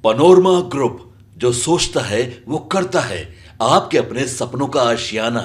Panorama group, जो सोचता है वो करता है। आपके अपने सपनों का आशियाना।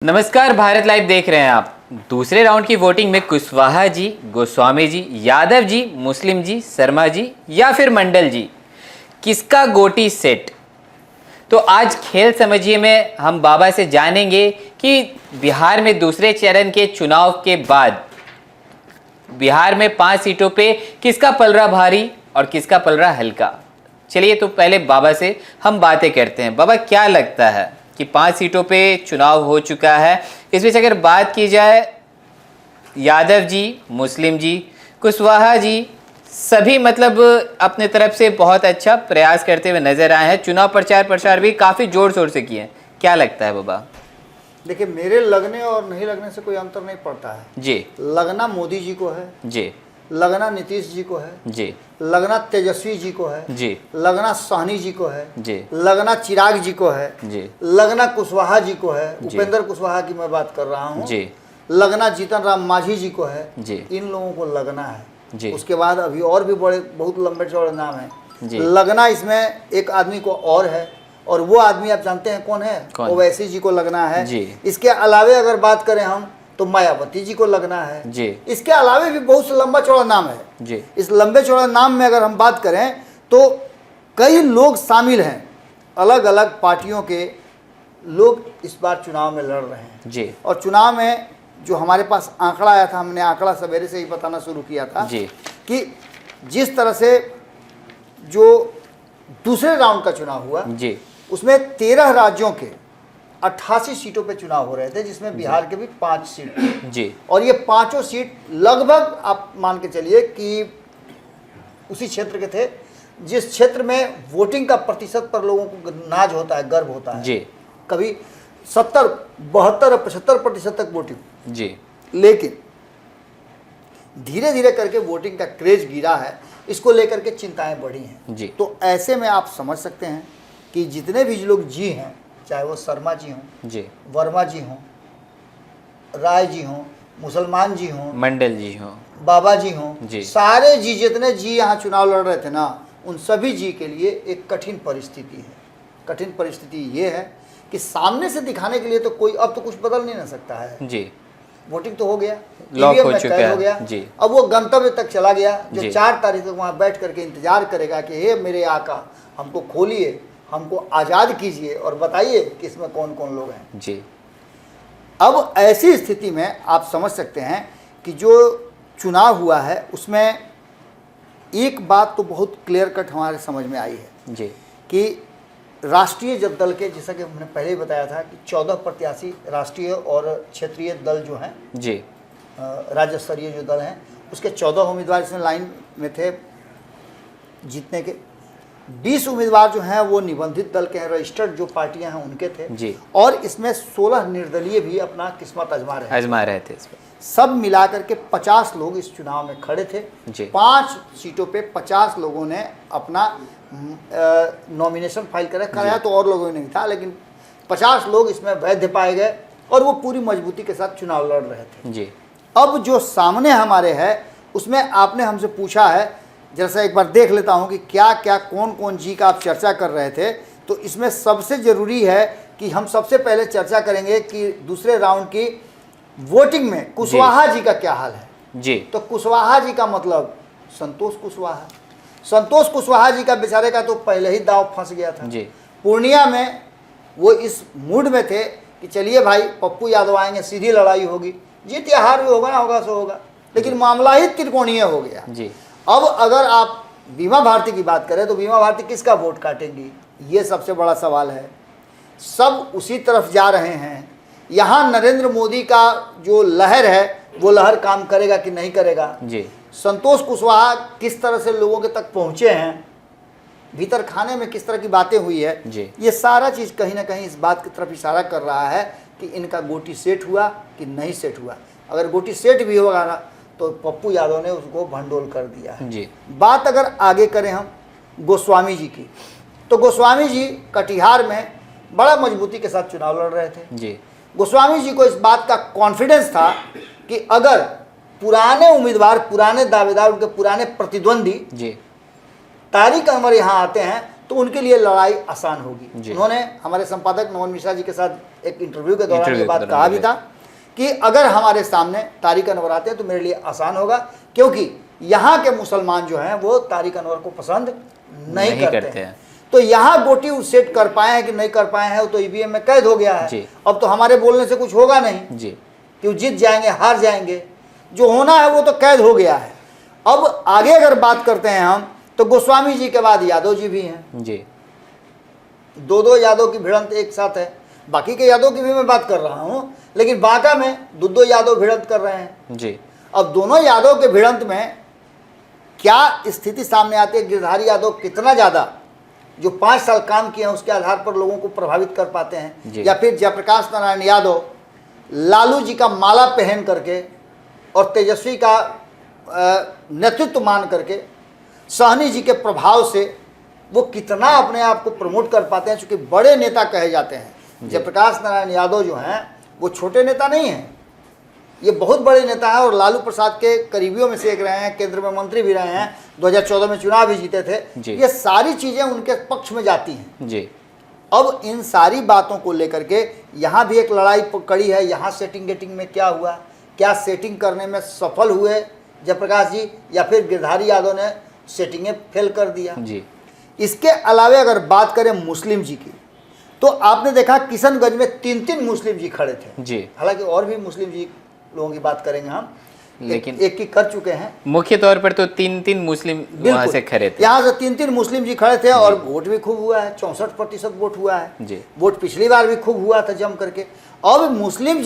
नमस्कार, भारत लाइव देख रहे हैं आप। दूसरे राउंड की वोटिंग में कुशवाहा जी, गोस्वामी जी, यादव जी, मुस्लिम जी, शर्मा जी या फिर मंडल जी, किसका गोटी सेट? तो आज खेल समझिए में हम बाबा से जानेंगे कि बिहार में दूसरे चरण के चुनाव के बाद बिहार में 5 सीटों पे किसका पलड़ा भारी और किसका पलड़ा हल्का। चलिए तो पहले बाबा से हम बातें करते हैं। बाबा, क्या लगता है कि 5 सीटों पे चुनाव हो चुका है, इस बीच अगर बात की जाए यादव जी, मुस्लिम जी, कुशवाहा जी, सभी मतलब अपने तरफ से बहुत अच्छा प्रयास करते हुए नजर आए हैं। चुनाव प्रचार भी काफ़ी जोर शोर से किए हैं। क्या लगता है बाबा? देखिए, मेरे लगने और नहीं लगने से कोई अंतर नहीं पड़ता है जी। लगना मोदी जी को है जी। लगना नीतीश जी को है जी। लगना तेजस्वी जी को है जी। लगना साहनी जी को है जी। लगना चिराग जी को है जी। लगना कुशवाहा जी को है, जी। उपेंद्र कुशवाहा की मैं बात कर रहा हूँ जी। लगना जीतन राम मांझी जी को है जी। इन लोगों को लगना है जी। उसके बाद अभी और भी बड़े बहुत लंबे चौड़े नाम हैं। जी। लगना इसमें एक आदमी को और है, और वो आदमी आप जानते हैं कौन है? ओवैसी जी को लगना है। जी। इसके अलावे अगर बात करें हम तो मायावती जी को लगना है। जी। इसके अलावे भी बहुत से लंबा चौड़ा नाम है। जी। इस लंबे चौड़े नाम में अगर हम बात करें तो कई लोग शामिल हैं, अलग अलग पार्टियों के लोग इस बार चुनाव में लड़ रहे हैं। जी। और चुनाव में जो हमारे पास आंकड़ा आया था, हमने आंकड़ा सवेरे से ही बताना शुरू किया था जी। कि जिस तरह से जो दूसरे राउंड का चुनाव हुआ जी, उसमें 13 राज्यों के 88 सीटों पे चुनाव हो रहे थे, जिसमें बिहार के भी 5 सीट थे। जी। और ये पांचों सीट लगभग आप मान के चलिए कि उसी क्षेत्र के थे जिस क्षेत्र में वोटिंग का प्रतिशत पर लोगों को नाज होता है, गर्व होता है। जी। कभी 70, 72 और 75% तक वोटिंग। जी। लेकिन धीरे धीरे करके वोटिंग का क्रेज गिरा है, इसको लेकर के चिंताएं बढ़ी हैं। जी। तो ऐसे में आप समझ सकते हैं कि जितने भी लोग जी हैं, चाहे वो शर्मा जी हों, जी, वर्मा जी हों, राय जी हों, मुसलमान जी हों, मंडल जी हो, बाबा जी हों, जी। सारे जी, जितने जी यहाँ चुनाव लड़ रहे थे ना, उन सभी जी के लिए एक कठिन परिस्थिति है। कठिन परिस्थिति ये है कि सामने से दिखाने के लिए तो कोई अब तो कुछ बदल नहीं ना सकता है। जी, वोटिंग तो हो गया, लॉक ईवीएम हो में चुका कैद है। हो गया। जी। अब वो गंतव्य तक चला गया, जो जी। 4 तारीख तक वहाँ बैठ करके इंतजार करेगा कि हे मेरे आका, हमको खोलिए, हमको आज़ाद कीजिए और बताइए कि इसमें कौन कौन लोग हैं। जी। अब ऐसी स्थिति में आप समझ सकते हैं कि जो चुनाव हुआ है उसमें एक बात तो बहुत क्लियर कट हमारे समझ में आई है जी। कि राष्ट्रीय जब दल के, जैसा कि हमने पहले ही बताया था कि 14 प्रत्याशी राष्ट्रीय और क्षेत्रीय दल जो हैं, जी। राज्य स्तरीय जो दल हैं, उसके 14 उम्मीदवार इसमें लाइन में थे जीतने के। 20 उम्मीदवार जो हैं वो निबंधित दल के हैं, रजिस्टर्ड जो पार्टियां हैं उनके थे। जी। और इसमें 16 निर्दलीय भी अपना किस्मत आजमा रहे थे। इस पर सब मिलाकर के 50 लोग इस चुनाव में खड़े थे। जी। 5 सीटों पे 50 लोगों ने अपना नॉमिनेशन फाइल कराया, तो और लोगों ने नहीं था, लेकिन 50 लोग इसमें वैध पाए गए और वो पूरी मजबूती के साथ चुनाव लड़ रहे थे। जी। अब जो सामने हमारे है उसमें आपने हमसे पूछा है, जैसा एक बार देख लेता हूं कि क्या क्या कौन कौन जी का आप चर्चा कर रहे थे। तो इसमें सबसे ज़रूरी है कि हम सबसे पहले चर्चा करेंगे कि दूसरे राउंड की वोटिंग में कुशवाहा जी का क्या हाल है। जी। तो कुशवाहा जी का मतलब संतोष कुशवाहा। संतोष कुशवाहा जी का बेचारे का तो पहले ही दांव फंस गया था। जी। पूर्णिया में वो इस मूड में थे कि चलिए भाई पप्पू यादव आएंगे, सीधी लड़ाई होगी, जीत या हार भी होगा ना होगा सो होगा, लेकिन मामला ही त्रिकोणीय हो गया। जी। अब अगर आप बीमा भारती की बात करें तो बीमा भारती किसका वोट काटेंगी, ये सबसे बड़ा सवाल है। सब उसी तरफ जा रहे हैं। यहाँ नरेंद्र मोदी का जो लहर है वो लहर काम करेगा कि नहीं करेगा। जी। संतोष कुशवाहा किस तरह से लोगों के तक पहुँचे हैं, भीतर खाने में किस तरह की बातें हुई है, जी। ये सारा चीज़ कहीं ना कहीं इस बात की तरफ इशारा कर रहा है कि इनका गोटी सेट हुआ कि नहीं सेट हुआ। अगर गोटी सेट भी होगा ना तो पप्पू यादव ने उसको भंडोल कर दिया है। जी। बात अगर आगे करें हम गोस्वामी जी की, तो गोस्वामी जी कटिहार में बड़ा मजबूती के साथ चुनाव लड़ रहे थे। जी। गोस्वामी जी को इस बात का कॉन्फिडेंस था कि अगर पुराने उम्मीदवार, पुराने दावेदार, उनके पुराने प्रतिद्वंदी जी तारिक अनवर यहाँ आते हैं तो उनके लिए लड़ाई आसान होगी। जी। उन्होंने हमारे संपादक नोहन मिश्रा जी के साथ एक इंटरव्यू के दौरान ये इंटरव्यू के बात दौरान कहा भी बोले। था कि अगर हमारे सामने तारिक अनवर आते हैं तो मेरे लिए आसान होगा, क्योंकि यहाँ के मुसलमान जो हैं वो तारिक अनवर को पसंद नहीं करते हैं। तो यहाँ गोटी वो सेट कर पाए हैं कि नहीं कर पाए हैं, वो तो ईवीएम में कैद हो गया जी। है। अब तो हमारे बोलने से कुछ होगा नहीं जी कि वो जीत जाएंगे हार जाएंगे, जो होना है वो तो कैद हो गया है। अब आगे अगर बात करते हैं हम, तो गोस्वामी जी के बाद यादव जी भी हैं। जी दो यादव की भिड़ंत एक साथ है। बाकी के यादव की भी मैं बात कर रहा हूँ, लेकिन बांका में दो यादव भिड़ंत कर रहे हैं। जी अब दोनों यादव के भिड़ंत में क्या स्थिति सामने आती है, गिरधारी यादव कितना ज़्यादा जो 5 साल काम किए हैं उसके आधार पर लोगों को प्रभावित कर पाते हैं, जी। या फिर जयप्रकाश नारायण यादव लालू जी का माला पहन करके और तेजस्वी का नेतृत्व मान करके सहनी जी के प्रभाव से वो कितना अपने आप को प्रमोट कर पाते हैं, चूँकि बड़े नेता कहे जाते हैं। जयप्रकाश नारायण यादव जो हैं वो छोटे नेता नहीं हैं, ये बहुत बड़े नेता हैं और लालू प्रसाद के करीबियों में से एक रहे हैं, केंद्र में मंत्री भी रहे हैं, 2014 में चुनाव भी जीते थे। ये सारी चीज़ें उनके पक्ष में जाती हैं। जी अब इन सारी बातों को लेकर के यहाँ भी एक लड़ाई कड़ी है। यहाँ सेटिंग गेटिंग में क्या हुआ, क्या सेटिंग करने में सफल हुए जयप्रकाश जी, या फिर गिरधारी यादव ने सेटिंगें फेल कर दिया। जी इसके अलावे अगर बात करें मुस्लिम जी की, तो आपने देखा किशनगंज में 3 मुस्लिम जी खड़े थे। जी हालांकि और भी मुस्लिम जी लोगों की बात करेंगे हम, लेकिन एक की कर चुके हैं। मुख्य तौर पर तो 3 मुस्लिम वहां से खड़े थे। यहाँ से 3 मुस्लिम जी खड़े थे और वोट भी खूब हुआ है, 64% वोट हुआ है। जी वोट पिछली बार भी खूब हुआ था जम करके। अब मुस्लिम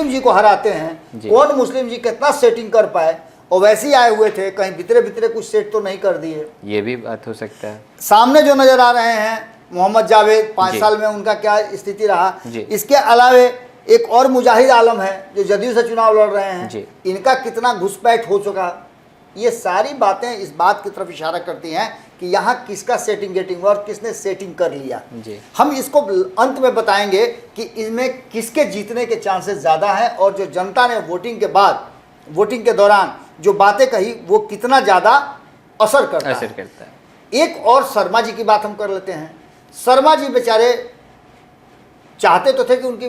जी को हराते हैं। कौन मुस्लिम जी कितना सेटिंग कर पाए, और वैसे ही आए हुए थे, कहीं भीतरे कुछ सेट तो नहीं कर दिए। ये भी बात हो सकता है। सामने जो नजर आ रहे हैं मोहम्मद जावेद, 5 साल में उनका क्या स्थिति रहा। इसके अलावे एक और मुजाहिद आलम है जो जदयू से चुनाव लड़ रहे हैं, इनका कितना घुसपैठ हो चुका। ये सारी बातें इस बात की तरफ इशारा करती हैं कि यहाँ किसका सेटिंग गेटिंग हुआ और किसने सेटिंग कर लिया। हम इसको अंत में बताएंगे कि इसमें किसके जीतने के चांसेस ज़्यादा हैं, और जो जनता ने वोटिंग के बाद, वोटिंग के दौरान जो बातें कही वो कितना ज़्यादा असर करता है। एक और शर्मा जी की बात हम कर लेते हैं। शर्मा जी बेचारे चाहते तो थे कि उनकी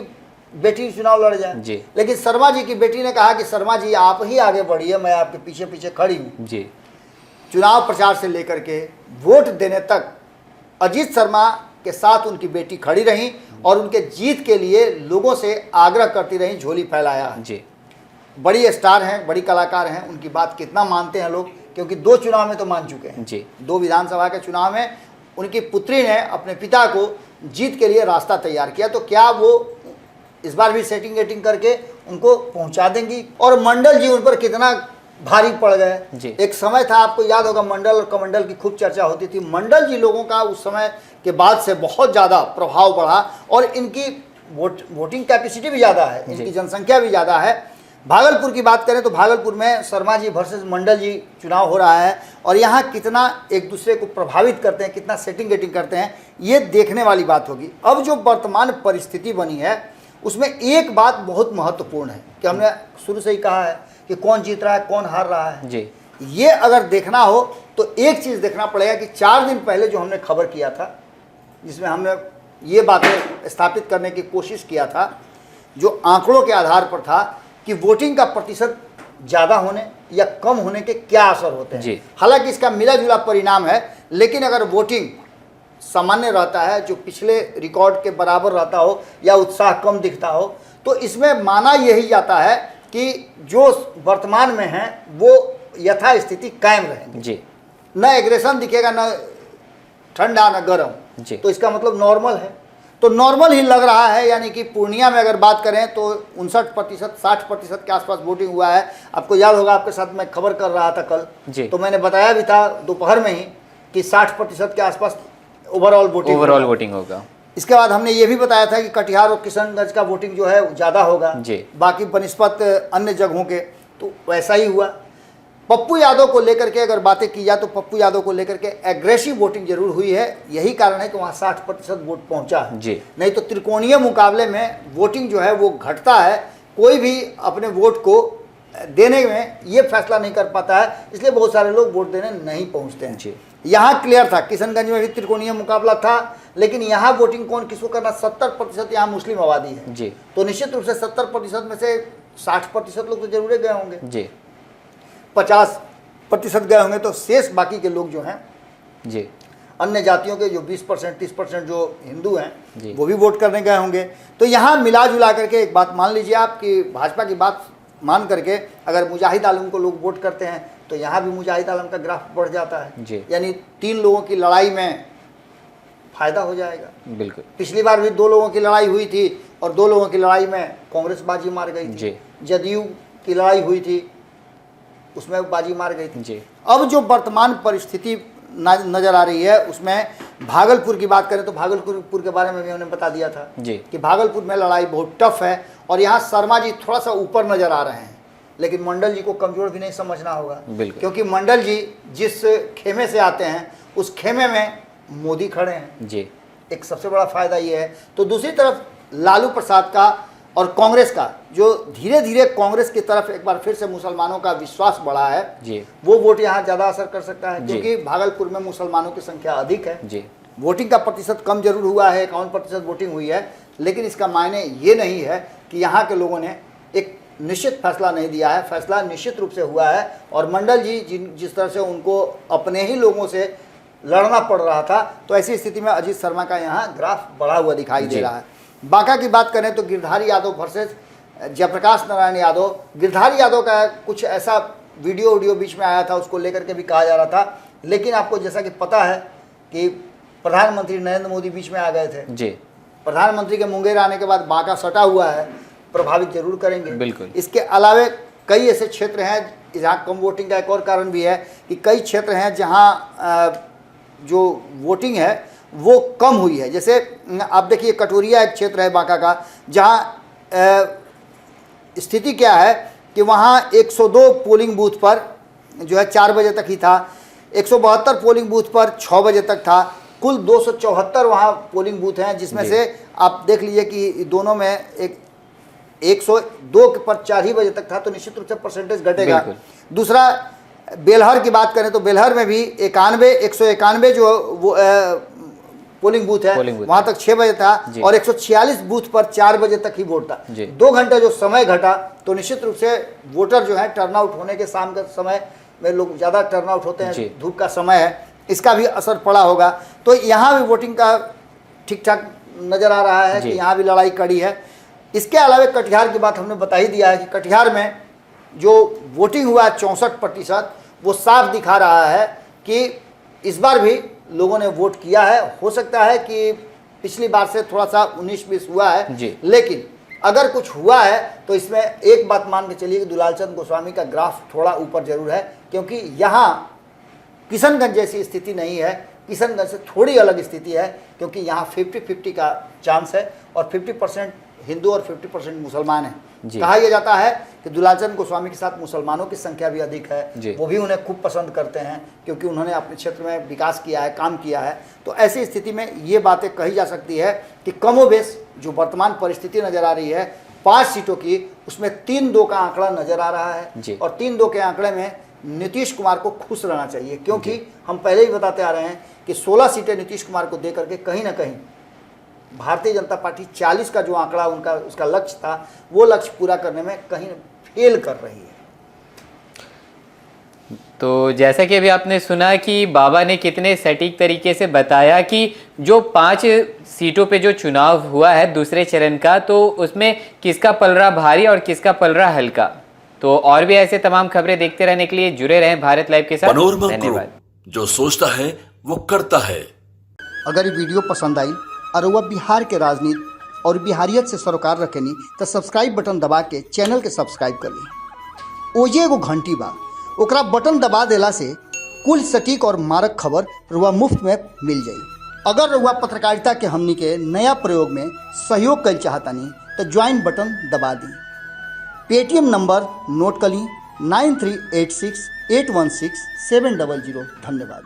बेटी चुनाव लड़ जाए, लेकिन शर्मा जी की बेटी ने कहा कि शर्मा जी आप ही आगे बढ़िए, मैं आपके पीछे पीछे खड़ी हूँ। चुनाव प्रचार से लेकर के वोट देने तक अजीत शर्मा के साथ उनकी बेटी खड़ी रही और उनके जीत के लिए लोगों से आग्रह करती रही, झोली फैलाया। बड़ी स्टार हैं, बड़ी कलाकार हैं, उनकी बात कितना मानते हैं लोग, क्योंकि 2 चुनाव में तो मान चुके हैं। 2 विधानसभा के चुनाव में उनकी पुत्री ने अपने पिता को जीत के लिए रास्ता तैयार किया, तो क्या वो इस बार भी सेटिंग गेटिंग करके उनको पहुंचा देंगी। और मंडल जी उन पर कितना भारी पड़ गए। एक समय था, आपको याद होगा, मंडल और कमंडल की खूब चर्चा होती थी। मंडल जी लोगों का उस समय के बाद से बहुत ज़्यादा प्रभाव बढ़ा और इनकी वोटिंग कैपेसिटी भी ज़्यादा है, इनकी जनसंख्या भी ज़्यादा है। भागलपुर की बात करें तो भागलपुर में शर्मा जी वर्सेस मंडल जी चुनाव हो रहा है, और यहाँ कितना एक दूसरे को प्रभावित करते हैं, कितना सेटिंग गेटिंग करते हैं, ये देखने वाली बात होगी। अब जो वर्तमान परिस्थिति बनी है उसमें एक बात बहुत महत्वपूर्ण है कि हमने शुरू से ही कहा है कि कौन जीत रहा है, कौन हार रहा है। ये अगर देखना हो तो एक चीज़ देखना पड़ेगा कि 4 दिन पहले जो हमने खबर किया था, जिसमें हमने ये बातें स्थापित करने की कोशिश किया था, जो आंकड़ों के आधार पर था कि वोटिंग का प्रतिशत ज़्यादा होने या कम होने के क्या असर होते हैं। हालांकि इसका मिला जुला परिणाम है, लेकिन अगर वोटिंग सामान्य रहता है, जो पिछले रिकॉर्ड के बराबर रहता हो या उत्साह कम दिखता हो, तो इसमें माना यही जाता है कि जो वर्तमान में है वो यथास्थिति कायम रहेंगे। न एग्रेशन दिखेगा, न ठंडा न गर्म, तो इसका मतलब नॉर्मल है। तो नॉर्मल ही लग रहा है, यानी कि पूर्णिया में अगर बात करें तो 59% 60% के आसपास वोटिंग हुआ है। आपको याद होगा, आपके साथ मैं खबर कर रहा था कल, तो मैंने बताया भी था दोपहर में ही कि 60% के आसपास ओवरऑल वोटिंग होगा। इसके बाद हमने ये भी बताया था कि कटिहार और किशनगंज का वोटिंग जो है ज़्यादा होगा बाकी बनिस्पत अन्य जगहों के, तो वैसा ही हुआ। पप्पू यादव को लेकर के अगर बातें की जाए तो पप्पू यादव को लेकर के एग्रेसिव वोटिंग जरूर हुई है, यही कारण है कि वहाँ 60% वोट पहुँचा है। नहीं तो त्रिकोणीय मुकाबले में वोटिंग जो है वो घटता है, कोई भी अपने वोट को देने में ये फैसला नहीं कर पाता है, इसलिए बहुत सारे लोग वोट देने नहीं पहुंचते हैं। जी। यहाँ क्लियर था, किशनगंज में भी त्रिकोणीय मुकाबला था, लेकिन यहाँ वोटिंग कौन किसको करना, 70% यहाँ मुस्लिम आबादी है जी। तो निश्चित रूप से 70% में से 60% लोग तो जरूर गए होंगे जी। 50% गए होंगे, तो शेष बाकी के लोग जो हैं जी। अन्य जातियों के जो 20% 30% जो हिंदू हैं जी। वो भी वोट करने गए होंगे। तो यहाँ मिला जुला करके एक बात मान लीजिए आप कि भाजपा की बात मान करके अगर मुजाहिद आलम को लोग वोट करते हैं तो यहाँ भी मुजाहिद आलम का ग्राफ बढ़ जाता है जी। यानी 3 लोगों की लड़ाई में फायदा हो जाएगा। बिल्कुल। पिछली बार भी 2 लोगों की लड़ाई हुई थी और 2 लोगों की लड़ाई में कांग्रेस बाजी मार गई थी। जी। जदयू की लड़ाई हुई थी, उसमें बाजी मार गई थी। जी। अब जो वर्तमान परिस्थिति नजर आ रही है उसमें भागलपुर की बात करें तो भागलपुर के बारे में भी हमने बता दिया था जी। कि भागलपुर में लड़ाई बहुत टफ है और यहाँ शर्मा जी थोड़ा सा ऊपर नजर आ रहे हैं, लेकिन मंडल जी को कमजोर भी नहीं समझना होगा, क्योंकि मंडल जी जिस खेमे से आते हैं उस खेमे में मोदी खड़े हैं जी। एक सबसे बड़ा फायदा ये है। तो दूसरी तरफ लालू प्रसाद का और कांग्रेस का जो धीरे धीरे कांग्रेस की तरफ एक बार फिर से मुसलमानों का विश्वास बढ़ा है जी। वो वोट यहाँ ज़्यादा असर कर सकता है, जी। क्योंकि भागलपुर में मुसलमानों की संख्या अधिक है। जी। वोटिंग का प्रतिशत कम जरूर हुआ है, 51% वोटिंग हुई है, लेकिन इसका मायने ये नहीं है कि यहाँ के लोगों ने एक निश्चित फैसला नहीं दिया है। फैसला निश्चित रूप से हुआ है और मंडल जी जिस तरह से उनको अपने ही लोगों से लड़ना पड़ रहा था, तो ऐसी स्थिति में अजीत शर्मा का यहाँ ग्राफ बढ़ा हुआ दिखाई दे रहा है। बांका की बात करें तो गिरधारी यादव वर्सेस जयप्रकाश नारायण यादव। गिरधारी यादव का कुछ ऐसा वीडियो बीच में आया था, उसको लेकर के भी कहा जा रहा था, लेकिन आपको जैसा कि पता है कि प्रधानमंत्री नरेंद्र मोदी बीच में आ गए थे जी। प्रधानमंत्री के मुंगेर आने के बाद बांका सटा हुआ है, प्रभावित जरूर करेंगे। बिल्कुल। इसके अलावे कई ऐसे क्षेत्र हैं जहाँ कम वोटिंग का एक और कारण भी है कि कई क्षेत्र हैं जहाँ जो वोटिंग है वो कम हुई है। जैसे आप देखिए कटोरिया एक क्षेत्र है बांका का, जहाँ स्थिति क्या है कि वहाँ 102 पोलिंग बूथ पर जो है 4 बजे तक ही था, 172 पोलिंग बूथ पर 6 बजे तक था, कुल 274 वहाँ पोलिंग बूथ हैं, जिसमें से आप देख लीजिए कि दोनों में एक 102 पर 4 ही बजे तक था, तो निश्चित रूप से परसेंटेज घटेगा। दूसरा बेलहर की बात करें तो बेलहर में भी 191 जो वो पोलिंग बूथ है वहाँ तक 6 बजे था और 146 बूथ पर 4 बजे तक ही वोट था। 2 घंटे जो समय घटा, तो निश्चित रूप से वोटर जो है टर्नआउट होने के शाम के समय में लोग ज़्यादा टर्नआउट होते हैं, धूप का समय है, इसका भी असर पड़ा होगा। तो यहाँ भी वोटिंग का ठीक ठाक नज़र आ रहा है कि यहाँ भी लड़ाई कड़ी है। इसके अलावा कटिहार की बात हमने बता ही दिया है कि कटिहार में जो वोटिंग हुआ 64%, वो साफ दिखा रहा है कि इस बार भी लोगों ने वोट किया है। हो सकता है कि पिछली बार से थोड़ा सा 19-20 हुआ है, लेकिन अगर कुछ हुआ है तो इसमें एक बात मान के चलिए कि दुलालचंद गोस्वामी का ग्राफ थोड़ा ऊपर जरूर है, क्योंकि यहाँ किशनगंज जैसी स्थिति नहीं है, किशनगंज से थोड़ी अलग स्थिति है, क्योंकि यहाँ 50-50 का चांस है और 50% हिंदू और 50% मुसलमान हैं। कहा यह जाता है कि दुलालचंद गोस्वामी के साथ मुसलमानों की संख्या भी अधिक है, वो भी उन्हें खूब पसंद करते हैं क्योंकि उन्होंने अपने क्षेत्र में विकास किया है, काम किया है। तो ऐसी स्थिति में ये बातें कही जा सकती है कि कमोबेश जो वर्तमान परिस्थिति नज़र आ रही है 5 सीटों की, उसमें 3-2 का आंकड़ा नज़र आ रहा है और 3-2 के आंकड़े में नीतीश कुमार को खुश रहना चाहिए, क्योंकि हम पहले ही बताते आ रहे हैं कि 16 सीटें नीतीश कुमार को दे करके कहीं ना कहीं भारतीय जनता पार्टी 40 का जो आंकड़ा उनका उसका लक्ष्य था, वो लक्ष्य पूरा करने में कहीं फेल कर रही है। तो जैसा कि अभी आपने सुना कि बाबा ने कितने सटीक तरीके से बताया कि जो 5 सीटों पे जो चुनाव हुआ है दूसरे चरण का, तो उसमें किसका पलड़ा भारी और किसका पलड़ा हल्का। तो और भी ऐसे तमाम खबरें देखते रहने के लिए जुड़े रहें भारत लाइव के साथ। धन्यवाद। जो सोचता है वो करता है। अगर ये वीडियो पसंद आई और वह बिहार के राजनीति और बिहारियत से सरोकार रखेनी तो सब्सक्राइब बटन दबा के चैनल के सब्सक्राइब कर ली। ओजे एगो घंटी बा, ओकरा बटन दबा देला से कुल सटीक और मारक खबर रुआ मुफ्त में मिल जाई। अगर रुआ पत्रकारिता के हमनी के नया प्रयोग में सहयोग कर चाहतानी तो ज्वाइन बटन दबा दी। पेटीएम नंबर नोट कर ली 9386816700। धन्यवाद।